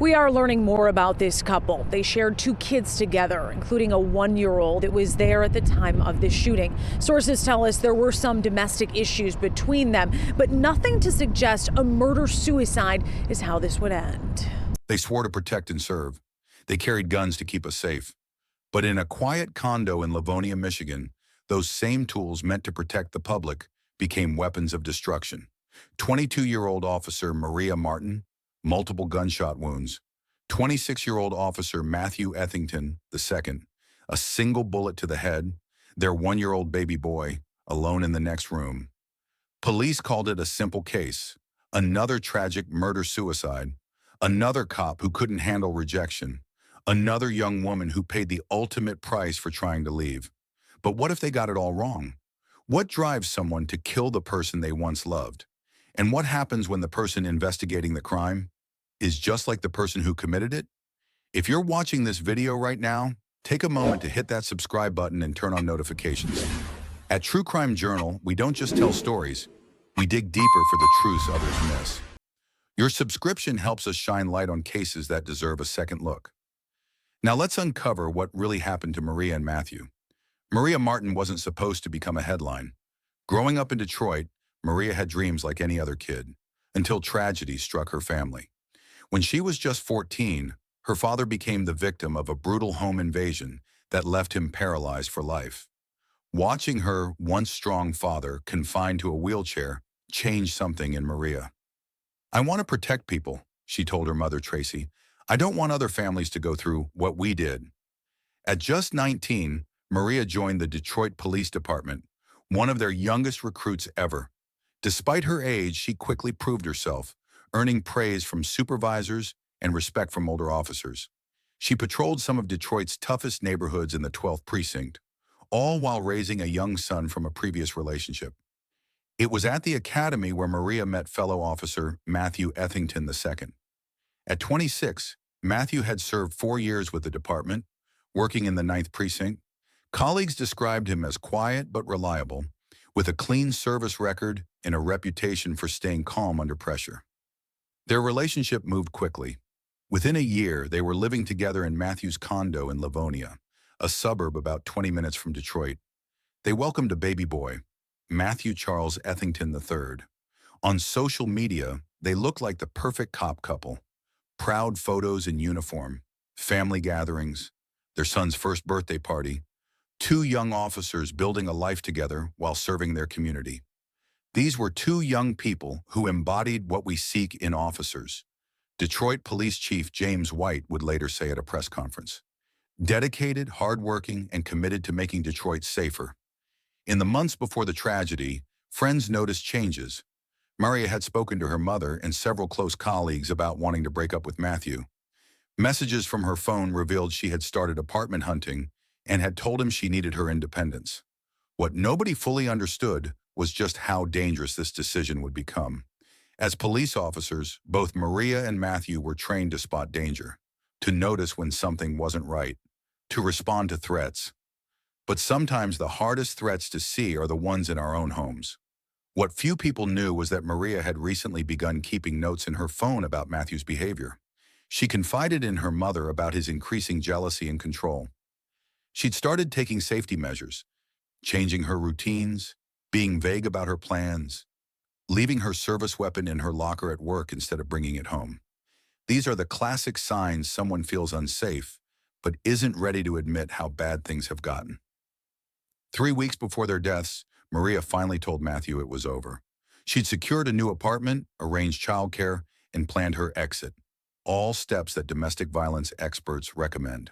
We are learning more about this couple. They shared two kids together, including a 1-year-old that was there at the time of the shooting. Sources tell us there were some domestic issues between them, but nothing to suggest a murder-suicide is how this would end. They swore to protect and serve. They carried guns to keep us safe. But in a quiet condo in Livonia, Michigan, those same tools meant to protect the public became weapons of destruction. 22-year-old officer Maria Martin, multiple gunshot wounds. 26-year-old officer Matthew Ethington II, a single bullet to the head. Their 1-year-old baby boy, alone in the next room. Police called it a simple case. Another tragic murder-suicide. Another cop who couldn't handle rejection. Another young woman who paid the ultimate price for trying to leave. But what if they got it all wrong? What drives someone to kill the person they once loved? And what happens when the person investigating the crime is just like the person who committed it? If you're watching this video right now, take a moment to hit that subscribe button and turn on notifications. At True Crime Journal, we don't just tell stories, we dig deeper for the truths others miss. Your subscription helps us shine light on cases that deserve a second look. Now let's uncover what really happened to Maria and Matthew. Maria Martin wasn't supposed to become a headline. Growing up in Detroit, Maria had dreams like any other kid, until tragedy struck her family. When she was just 14, her father became the victim of a brutal home invasion that left him paralyzed for life. Watching her once strong father confined to a wheelchair changed something in Maria. "I want to protect people," she told her mother, Tracy. "I don't want other families to go through what we did." At just 19, Maria joined the Detroit Police Department, one of their youngest recruits ever. Despite her age, she quickly proved herself, earning praise from supervisors and respect from older officers. She patrolled some of Detroit's toughest neighborhoods in the 12th Precinct, all while raising a young son from a previous relationship. It was at the academy where Maria met fellow officer Matthew Ethington II. At 26, Matthew had served 4 years with the department, working in the 9th Precinct. Colleagues described him as quiet but reliable, with a clean service record and a reputation for staying calm under pressure. Their relationship moved quickly. Within a year, they were living together in Matthew's condo in Livonia, a suburb about 20 minutes from Detroit. They welcomed a baby boy, Matthew Charles Ethington III. On social media, they looked like the perfect cop couple. Proud photos in uniform, family gatherings, their son's first birthday party, 2 young officers building a life together while serving their community. These were 2 young people who embodied what we seek in officers. Detroit Police Chief James White would later say at a press conference. Dedicated, hardworking, and committed to making Detroit safer. In the months before the tragedy, friends noticed changes. Maria had spoken to her mother and several close colleagues about wanting to break up with Matthew. Messages from her phone revealed she had started apartment hunting and had told him she needed her independence. What nobody fully understood was just how dangerous this decision would become. As police officers, both Maria and Matthew were trained to spot danger, to notice when something wasn't right, to respond to threats. But sometimes the hardest threats to see are the ones in our own homes. What few people knew was that Maria had recently begun keeping notes in her phone about Matthew's behavior. She confided in her mother about his increasing jealousy and control. She'd started taking safety measures, changing her routines, being vague about her plans, leaving her service weapon in her locker at work instead of bringing it home. These are the classic signs someone feels unsafe, but isn't ready to admit how bad things have gotten. 3 weeks before their deaths, Maria finally told Matthew it was over. She'd secured a new apartment, arranged childcare, and planned her exit. All steps that domestic violence experts recommend.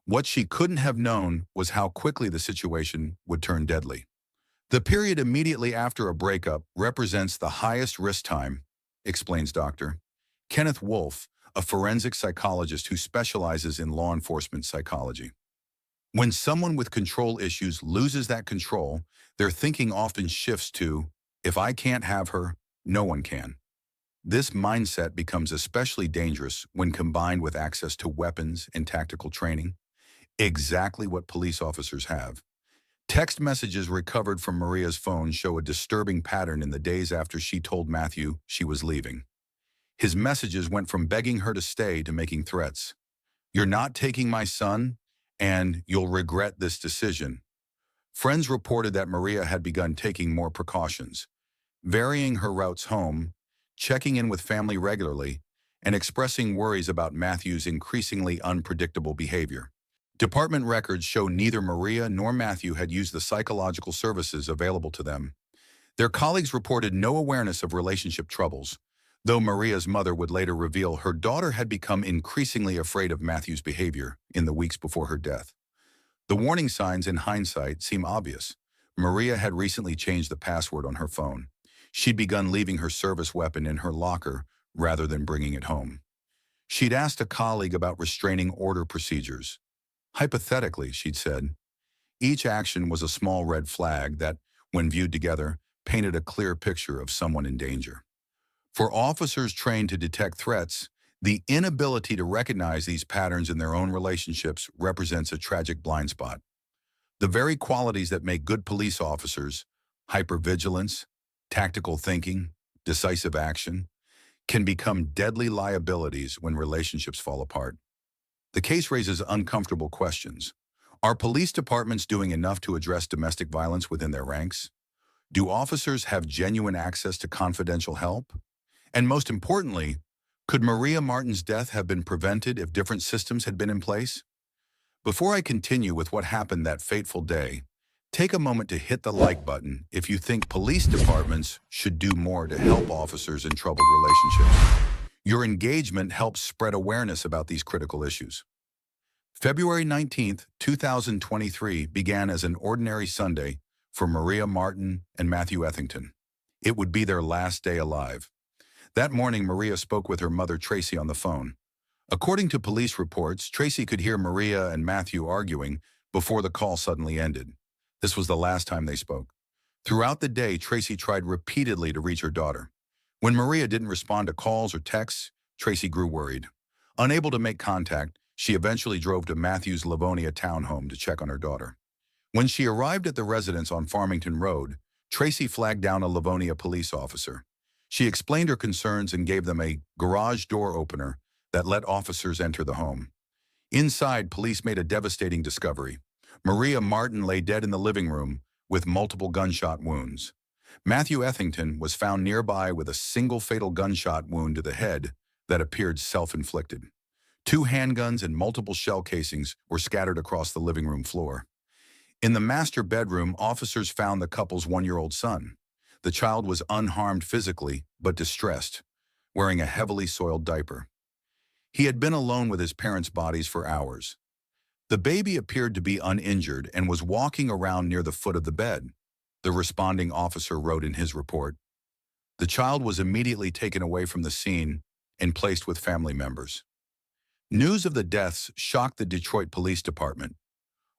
What she couldn't have known was how quickly the situation would turn deadly. The period immediately after a breakup represents the highest risk time, explains Dr. Kenneth Wolf, a forensic psychologist who specializes in law enforcement psychology. When someone with control issues loses that control, their thinking often shifts to, "If I can't have her, no one can." This mindset becomes especially dangerous when combined with access to weapons and tactical training, exactly what police officers have. Text messages recovered from Maria's phone show a disturbing pattern in the days after she told Matthew she was leaving. His messages went from begging her to stay to making threats. "You're not taking my son, and you'll regret this decision." Friends reported that Maria had begun taking more precautions, varying her routes home, checking in with family regularly, and expressing worries about Matthew's increasingly unpredictable behavior. Department records show neither Maria nor Matthew had used the psychological services available to them. Their colleagues reported no awareness of relationship troubles, though Maria's mother would later reveal her daughter had become increasingly afraid of Matthew's behavior in the weeks before her death. The warning signs in hindsight seem obvious. Maria had recently changed the password on her phone. She'd begun leaving her service weapon in her locker rather than bringing it home. She'd asked a colleague about restraining order procedures. Hypothetically, she'd said, each action was a small red flag that, when viewed together, painted a clear picture of someone in danger. For officers trained to detect threats, the inability to recognize these patterns in their own relationships represents a tragic blind spot. The very qualities that make good police officers, hypervigilance, tactical thinking, decisive action, can become deadly liabilities when relationships fall apart. The case raises uncomfortable questions. Are police departments doing enough to address domestic violence within their ranks? Do officers have genuine access to confidential help? And most importantly, could Maria Martin's death have been prevented if different systems had been in place? Before I continue with what happened that fateful day, take a moment to hit the like button if you think police departments should do more to help officers in troubled relationships. Your engagement helps spread awareness about these critical issues. February 19, 2023 began as an ordinary Sunday for Maria Martin and Matthew Ethington. It would be their last day alive. That morning, Maria spoke with her mother, Tracy, on the phone. According to police reports, Tracy could hear Maria and Matthew arguing before the call suddenly ended. This was the last time they spoke. Throughout the day, Tracy tried repeatedly to reach her daughter. When Maria didn't respond to calls or texts, Tracy grew worried. Unable to make contact, she eventually drove to Matthew's Livonia townhome to check on her daughter. When she arrived at the residence on Farmington Road, Tracy flagged down a Livonia police officer. She explained her concerns and gave them a garage door opener that let officers enter the home. Inside, police made a devastating discovery. Maria Martin lay dead in the living room with multiple gunshot wounds. Matthew Ethington was found nearby with a single fatal gunshot wound to the head that appeared self-inflicted. 2 handguns and multiple shell casings were scattered across the living room floor. In the master bedroom, officers found the couple's 1-year-old son. The child was unharmed physically, but distressed, wearing a heavily soiled diaper. He had been alone with his parents' bodies for hours. The baby appeared to be uninjured and was walking around near the foot of the bed, the responding officer wrote in his report. The child was immediately taken away from the scene and placed with family members. News of the deaths shocked the Detroit Police Department.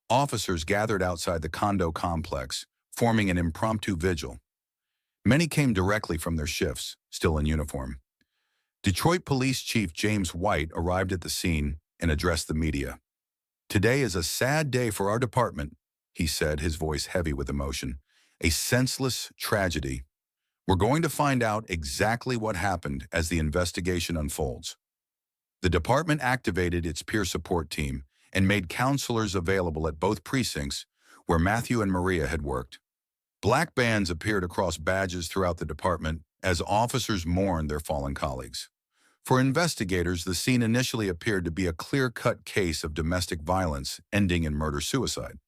Officers gathered outside the condo complex, forming an impromptu vigil. Many came directly from their shifts, still in uniform. Detroit Police Chief James White arrived at the scene and addressed the media. "Today is a sad day for our department," he said, his voice heavy with emotion. "A senseless tragedy. We're going to find out exactly what happened as the investigation unfolds." The department activated its peer support team and made counselors available at both precincts where Matthew and Maria had worked. Black bands appeared across badges throughout the department as officers mourned their fallen colleagues. For investigators, the scene initially appeared to be a clear-cut case of domestic violence ending in murder-suicide.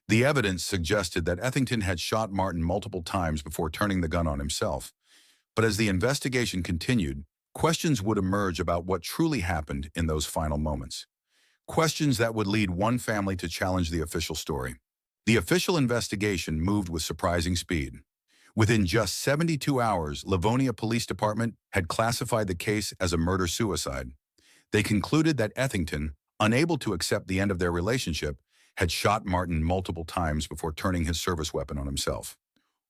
The evidence suggested that Ethington had shot Martin multiple times before turning the gun on himself. But as the investigation continued, questions would emerge about what truly happened in those final moments. Questions that would lead one family to challenge the official story. The official investigation moved with surprising speed. Within just 72 hours, Livonia Police Department had classified the case as a murder-suicide. They concluded that Ethington, unable to accept the end of their relationship, had shot Martin multiple times before turning his service weapon on himself.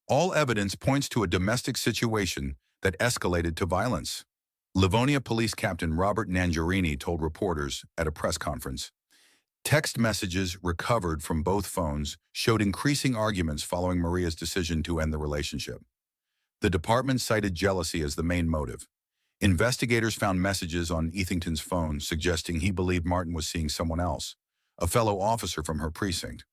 All evidence points to a domestic situation that escalated to violence. Livonia Police Captain Robert Nangiarini told reporters at a press conference, "Text messages recovered from both phones showed increasing arguments following Maria's decision to end the relationship. The department cited jealousy as the main motive. Investigators found messages on Ethington's phone suggesting he believed Martin was seeing someone else, a fellow officer from her precinct.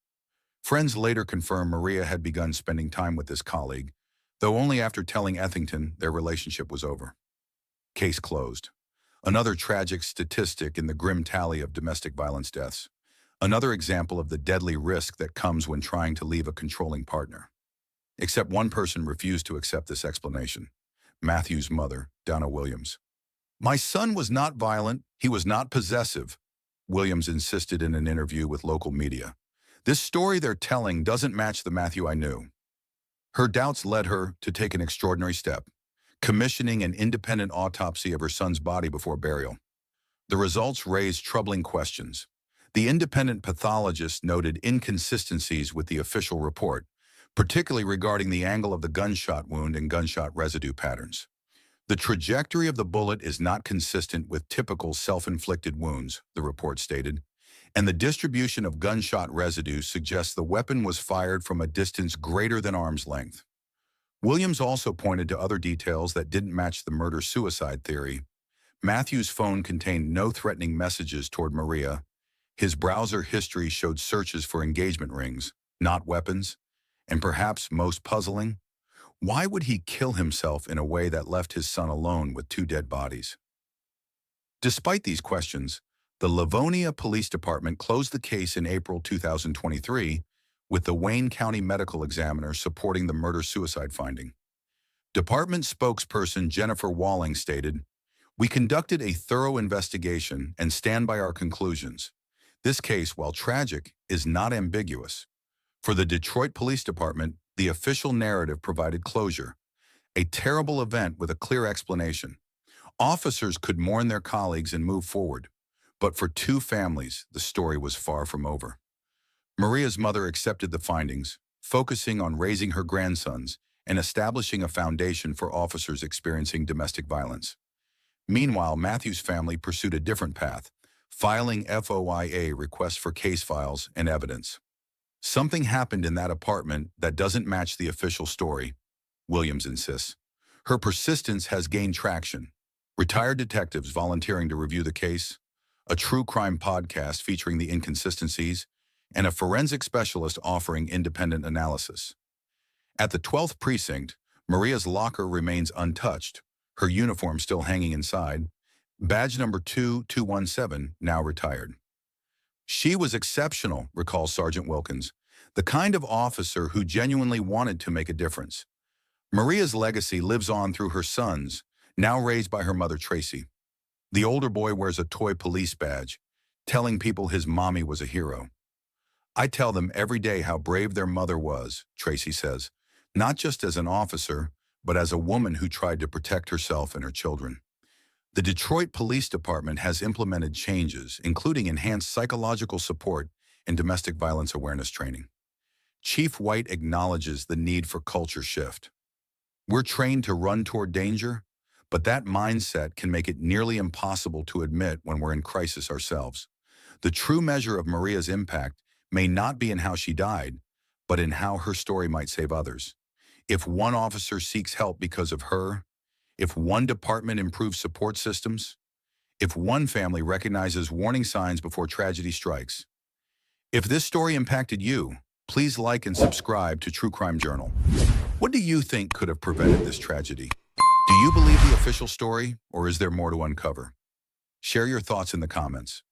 Friends later confirmed Maria had begun spending time with this colleague, though only after telling Ethington their relationship was over. Case closed. Another tragic statistic in the grim tally of domestic violence deaths. Another example of the deadly risk that comes when trying to leave a controlling partner. Except one person refused to accept this explanation. Matthew's mother, Donna Williams. "My son was not violent, he was not possessive," Williams insisted in an interview with local media. "This story they're telling doesn't match the Matthew I knew." Her doubts led her to take an extraordinary step, commissioning an independent autopsy of her son's body before burial. The results raised troubling questions. The independent pathologist noted inconsistencies with the official report, particularly regarding the angle of the gunshot wound and gunshot residue patterns. "The trajectory of the bullet is not consistent with typical self-inflicted wounds," the report stated, "and the distribution of gunshot residue suggests the weapon was fired from a distance greater than arm's length." Williams also pointed to other details that didn't match the murder-suicide theory. Matthew's phone contained no threatening messages toward Maria. His browser history showed searches for engagement rings, not weapons. And perhaps most puzzling, why would he kill himself in a way that left his son alone with two dead bodies? Despite these questions, the Livonia Police Department closed the case in April 2023, with the Wayne County Medical Examiner supporting the murder-suicide finding. Department spokesperson Jennifer Walling stated, "We conducted a thorough investigation and stand by our conclusions. This case, while tragic, is not ambiguous." For the Detroit Police Department, the official narrative provided closure, a terrible event with a clear explanation. Officers could mourn their colleagues and move forward, but for two families, the story was far from over. Maria's mother accepted the findings, focusing on raising her grandsons and establishing a foundation for officers experiencing domestic violence. Meanwhile, Matthew's family pursued a different path, filing FOIA requests for case files and evidence. "Something happened in that apartment that doesn't match the official story," Williams insists. Her persistence has gained traction. Retired detectives volunteering to review the case, a true crime podcast featuring the inconsistencies, and a forensic specialist offering independent analysis. At the 12th precinct, Maria's locker remains untouched, her uniform still hanging inside, badge number 2217 now retired. "She was exceptional," recalls Sergeant Wilkins, "the kind of officer who genuinely wanted to make a difference." Maria's legacy lives on through her sons, now raised by her mother Tracy. The older boy wears a toy police badge, telling people his mommy was a hero. "I tell them every day how brave their mother was," Tracy says, "not just as an officer, but as a woman who tried to protect herself and her children." The Detroit Police Department has implemented changes, including enhanced psychological support and domestic violence awareness training. Chief White acknowledges the need for culture shift. "We're trained to run toward danger, but that mindset can make it nearly impossible to admit when we're in crisis ourselves." The true measure of Maria's impact may not be in how she died, but in how her story might save others. If one officer seeks help because of her, if one department improves support systems, if one family recognizes warning signs before tragedy strikes. If this story impacted you, please like and subscribe to True Crime Journal. What do you think could have prevented this tragedy? Do you believe the official story, or is there more to uncover? Share your thoughts in the comments.